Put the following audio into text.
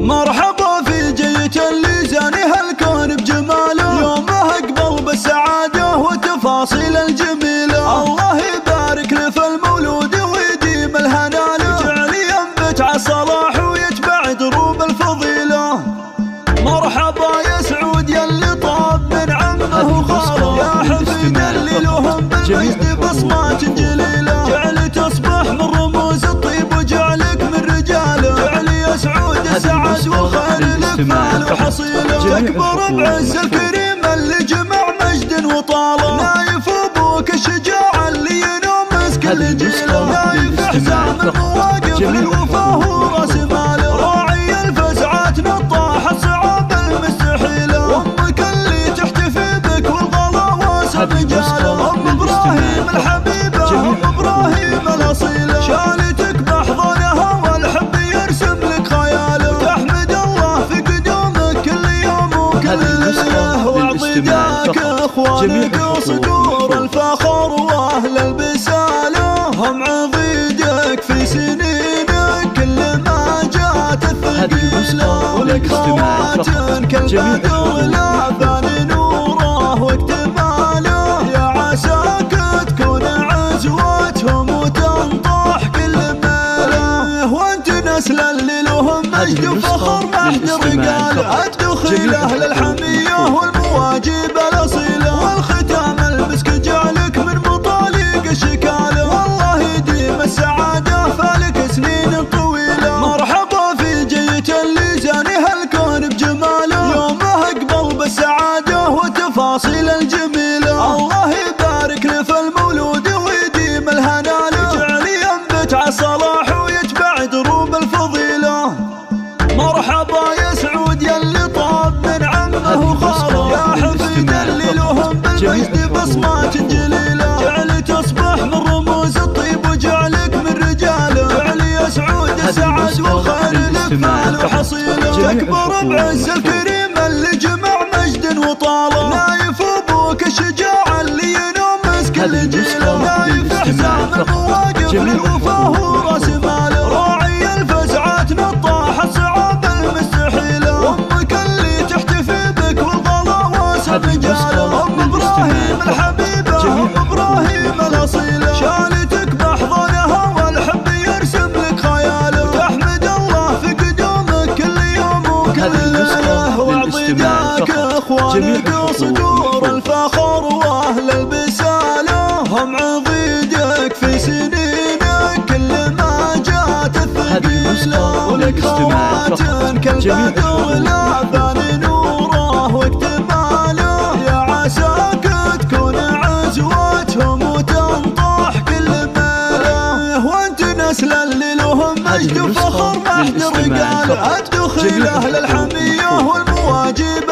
مرحبا في جيت اللي زانها الكون بجماله، يومه اقبل بالسعادة وتفاصيل الجميلة. الله يبارك له في المولود ويديم الهنا له، جعل ينبت عالصلاح ويتبع دروب الفضيلة. مرحبا يا سعود يلي طاب من عمه وخاله، يا حفيد اللي لهم بالمجد بصمات جليلة، جعل تصبح من رموز الطيب وجعلك من رجاله، جعل يا سعود السعد وخير لك مال وحصيله. تكبر بعز الكريم اللي جمع مجد وطاله، نايف ابوك الشجاع اللي ينومس كل جيله، نايف حزام المواقف للوفاه وراس ماله، راعي الفزعات نطاح الصعاب المستحيله، وامك اللي تحتفي بك والغلا واسع رجاله، ام ابراهيم الحبيبه ام ابراهيم الاصيله، شالتك باحضانها والحب يرسم لك خياله، تحمد الله في قدومك كل يوم وكل ليله، واعطيك اخوانك وصدور الفخر واهل البساله، هم عضيدك في سنينك كل ما جات الثقيله، ولك خوات كالبدر لا ثاني نوره واكتماله، يا عساك تكون عزوتهم وتنطح كل ماله، وانت نسل اللي لهم مجد وفخر محد رجاله، الدخيل اهل الحميه والمواجب الاصيله، والختام المسك جعلك من مطالق الشكاله، والله يديم السعاده فالك سنين طويله. مرحبا في جيت اللي زانها الكون بجماله، يومه اقبل بالسعاده وتفاصيل الجميله، الله يبارك له في المولود ويديم الهنا له، جعل ينبت عالصلاح ويتبع دروب الفضيله. مرحبا يا سعود يلي طاب من عمه وخاله، يا حفيد اللي لهم بالمجد بصمات جليله، جعل تصبح من رموز الطيب وجعلك من رجاله، جعل يا سعود السعد وخير لك مال وحصيله. تكبر بعز الكريم اللي جمع مجد وطاله، نايف ابوك الشجاع اللي ينومس كل جيله، نايف حزام المواقف للوفاه وراس ماله، راعي الفزعات نطاح الصعاب المستحيله، وامك اللي تحتفي بك والغلا واسع رجاله، ام ابراهيم الحبيبه ام ابراهيم الاصيله، شالتك باحضانها والحب يرسم لك خياله، تحمد الله في قدومك كل يوم وكل ليله، واعطيك اخوانك وصدور الفخر واهل البساله، هم عضيدك في سنينك كل ما جات الثقيله، ولك خوات كالبدر لا ثاني نوره واكتماله، يا عساك تكون عزوتهم وتنطح كل ماله، وانت نسل اللي لهم مجد وفخر محد رجاله، الدخيل اهل الحميه والمواجب